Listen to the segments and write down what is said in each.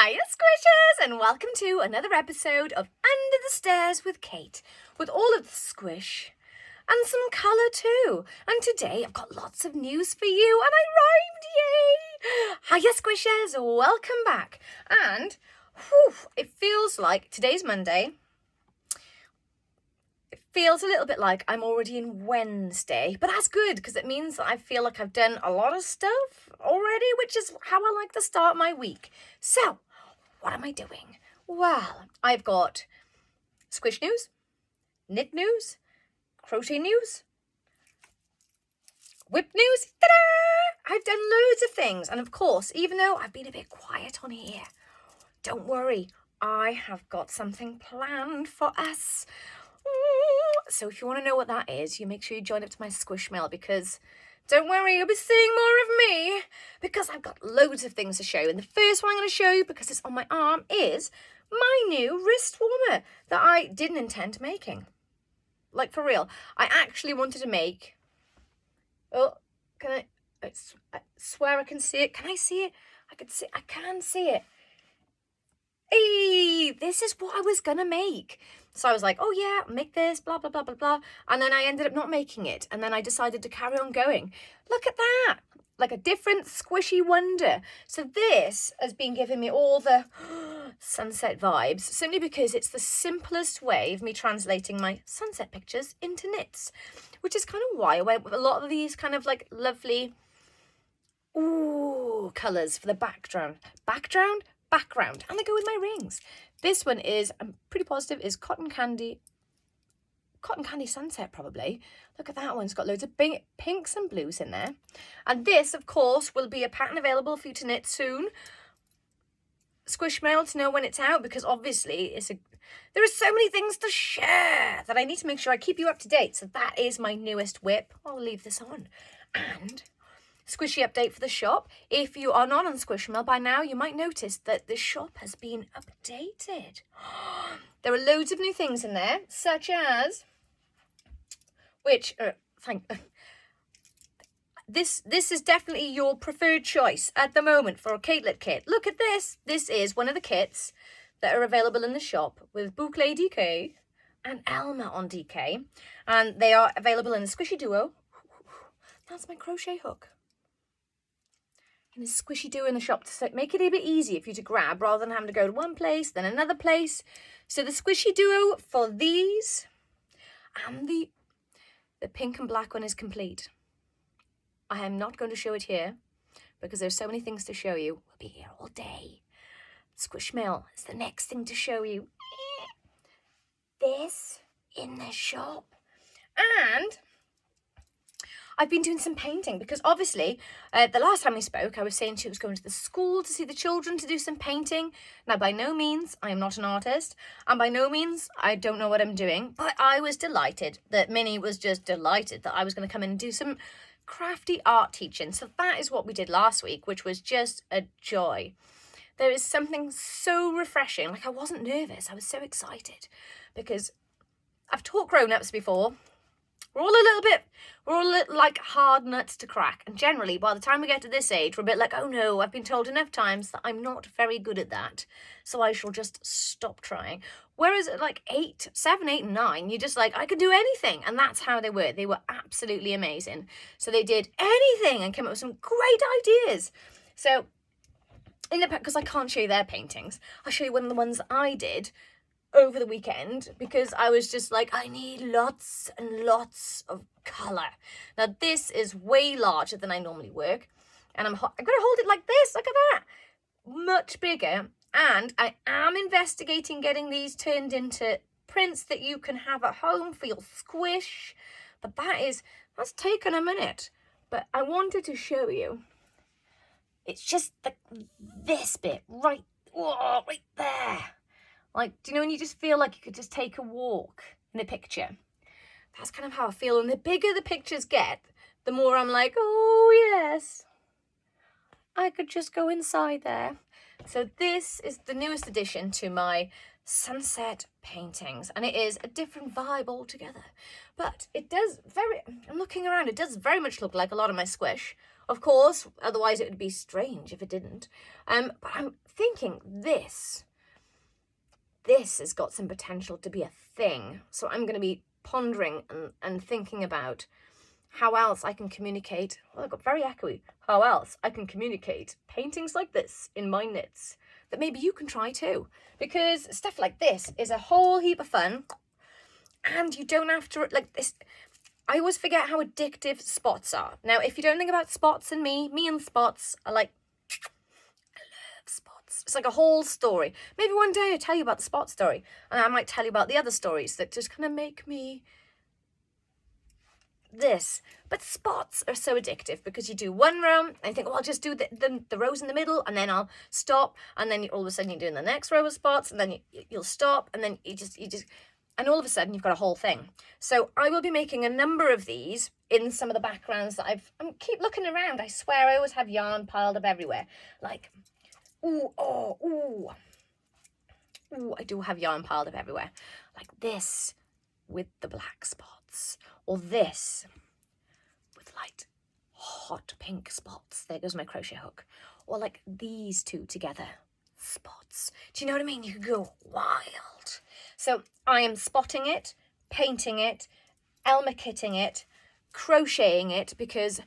Hiya Squishers, and welcome to another episode of Under the Stairs with Kate, with all of the squish and some colour too. And today I've got lots of news for you, and I rhymed, yay! Hiya Squishers, welcome back. And it feels like today's Monday. It feels a little bit like I'm already in Wednesday, but that's good because it means that I feel like I've done a lot of stuff already, which is how I like to start my week. So, what am I doing? Well, I've got squish news, knit news, crochet news, whip news. Ta-da! I've done loads of things, and of course, even though I've been a bit quiet on here, don't worry, I have got something planned for us. So if you want to know what that is, you make sure you join up to my squish mail, because don't worry, you'll be seeing more of me because I've got loads of things to show you. And the first one I'm going to show you, because it's on my arm, is my new wrist warmer that I didn't intend making. Like, for real. I actually wanted to make... Oh, can I swear I can see it. Can I see it? I can see it. Hey, this is what I was going to make. So I was like, oh yeah, make this, blah, blah, blah, blah, blah. And then I ended up not making it. And then I decided to carry on going. Look at that. Like a different squishy wonder. So this has been giving me all the sunset vibes, simply because it's the simplest way of me translating my sunset pictures into knits, which is kind of why I went with a lot of these kind of like lovely, colours for the background. And they go with my rings. This one is, I'm pretty positive, is cotton candy sunset probably. Look at that one, it's got loads of pinks and blues in there. And this, of course, will be a pattern available for you to knit soon. Squish mail to know when it's out, because obviously there are so many things to share that I need to make sure I keep you up to date. So that is my newest whip. I'll leave this on. And squishy update for the shop. If you are not on Squishmail by now, you might notice that the shop has been updated. There are loads of new things in there, such as, this is definitely your preferred choice at the moment for a Catelet kit. Look at this. This is one of the kits that are available in the shop with Boucle DK and Elma on DK. And they are available in the Squishy Duo. That's my crochet hook. And a squishy duo in the shop to make it a bit easier for you to grab rather than having to go to one place, then another place. So the squishy duo for these, and the pink and black one is complete. I am not going to show it here because there's so many things to show you. We'll be here all day. Squishmail is the next thing to show you. This in the shop. And I've been doing some painting because obviously the last time we spoke, I was saying she was going to the school to see the children to do some painting. Now, by no means, I am not an artist, and by no means, I don't know what I'm doing, but I was delighted that Minnie was just delighted that I was going to come in and do some crafty art teaching. So that is what we did last week, which was just a joy. There is something so refreshing. Like, I wasn't nervous. I was so excited because I've taught grown-ups before. We're all a little like hard nuts to crack. And generally, by the time we get to this age, we're a bit like, oh no, I've been told enough times that I'm not very good at that. So I shall just stop trying. Whereas at like 7, 8, and 9, you're just like, I could do anything. And that's how they were. They were absolutely amazing. So they did anything and came up with some great ideas. So, because I can't show you their paintings, I'll show you one of the ones that I did over the weekend, because I was just like, I need lots and lots of colour. Now this is way larger than I normally work, and I'm going to hold it like this. Look at that, much bigger. And I am investigating getting these turned into prints that you can have at home for your squish, but that's taken a minute. But I wanted to show you, it's just this bit right there. Like, do you know when you just feel like you could just take a walk in a picture? That's kind of how I feel. And the bigger the pictures get, the more I'm like, oh yes, I could just go inside there. So this is the newest addition to my sunset paintings. And it is a different vibe altogether. But it does I'm looking around, it does very much look like a lot of my squish. of course, otherwise it would be strange if it didn't. But I'm thinking this has got some potential to be a thing. So I'm going to be pondering and thinking about how else I can communicate. Well, I got very echoey. How else I can communicate paintings like this in my knits that maybe you can try too. Because stuff like this is a whole heap of fun. And you don't have to, like this, I always forget how addictive spots are. Now, if you don't think about spots and me and spots are like, I love spots. It's like a whole story. Maybe one day I'll tell you about the spot story. And I might tell you about the other stories that just kind of make me this. But spots are so addictive because you do one row and you think, oh, I'll just do the rows in the middle and then I'll stop. And then all of a sudden you're doing the next row of spots and then you'll stop and then you just... And all of a sudden, you've got a whole thing. So I will be making a number of these in some of the backgrounds that I keep looking around. I swear I always have yarn piled up everywhere. Like, ooh, I do have yarn piled up everywhere. Like this with the black spots. Or this with light hot pink spots. There goes my crochet hook. Or like these two together. Spots. Do you know what I mean? You could go wild. So I am spotting it, painting it, Elmer kitting it, crocheting it, because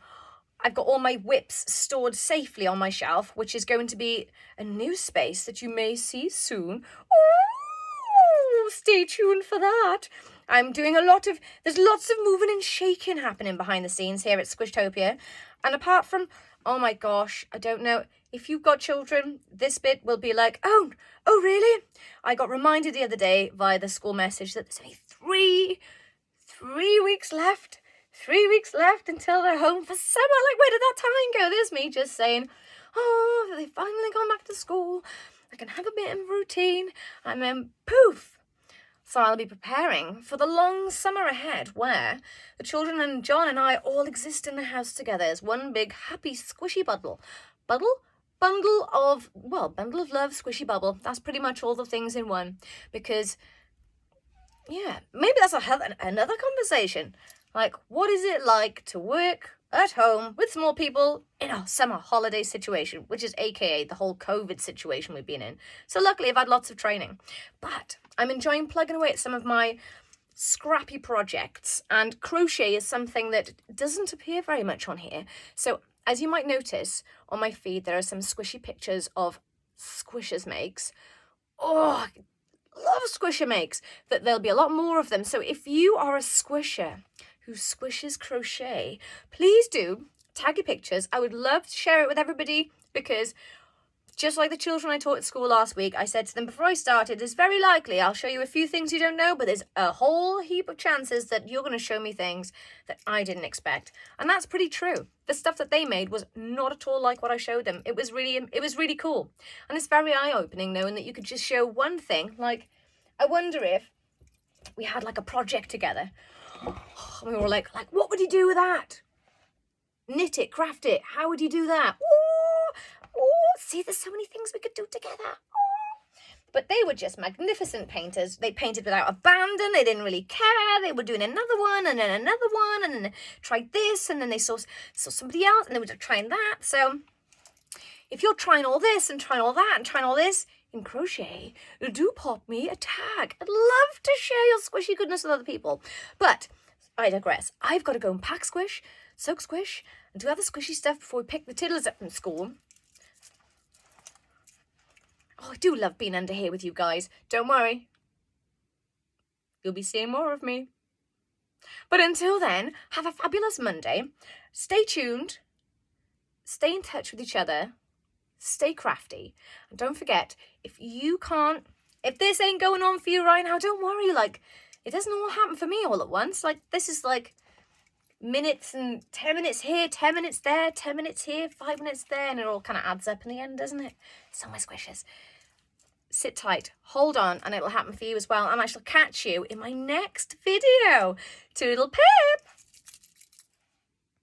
I've got all my whips stored safely on my shelf, which is going to be a new space that you may see soon. Ooh, stay tuned for that. I'm doing there's lots of moving and shaking happening behind the scenes here at Squishtopia. And apart from, oh my gosh, I don't know, if you've got children, this bit will be like, oh really? I got reminded the other day via the school message that there's only three weeks left. 3 weeks left until they're home for summer. Like, where did that time go? There's me just saying, oh, they've finally gone back to school. I can have a bit of routine. And then poof. So I'll be preparing for the long summer ahead where the children and John and I all exist in the house together as one big happy squishy bundle. Bundle of love, squishy bubble. That's pretty much all the things in one. Because, yeah, maybe that's another conversation. Like, what is it like to work at home with small people in a summer holiday situation, which is AKA the whole COVID situation we've been in. So luckily I've had lots of training. But I'm enjoying plugging away at some of my scrappy projects. And crochet is something that doesn't appear very much on here. So as you might notice, on my feed, there are some squishy pictures of Squishers makes. Oh, I love Squisher makes. That there'll be a lot more of them. So if you are a squisher who squishes crochet, please do tag your pictures. I would love to share it with everybody because just like the children I taught at school last week, I said to them before I started, it's very likely I'll show you a few things you don't know, but there's a whole heap of chances that you're going to show me things that I didn't expect. And that's pretty true. The stuff that they made was not at all like what I showed them. It was really cool. And it's very eye-opening knowing that you could just show one thing. Like, I wonder if we had like a project together. We were like, what would you do with that? Knit it, craft it. How would you do that? Ooh, see, there's so many things we could do together. Ooh. But they were just magnificent painters. They painted without abandon. They didn't really care. They were doing another one and then another one and then tried this and then they saw somebody else and they were trying that. So if you're trying all this and trying all that and trying all this in crochet, do pop me a tag. I'd love to share your squishy goodness with other people. But I digress. I've got to go and pack squish, soak squish, and do other squishy stuff before we pick the tiddlers up from school. Oh, I do love being under here with you guys. Don't worry. You'll be seeing more of me. But until then, have a fabulous Monday. Stay tuned. Stay in touch with each other. Stay crafty. And don't forget, if this ain't going on for you right now, don't worry. Like, it doesn't all happen for me all at once. Like, this is like minutes and 10 minutes here, 10 minutes there, 10 minutes here, 5 minutes there, and it all kind of adds up in the end, doesn't it? So my squishers. Sit tight, hold on, and it'll happen for you as well. And I shall catch you in my next video. Toodle pip!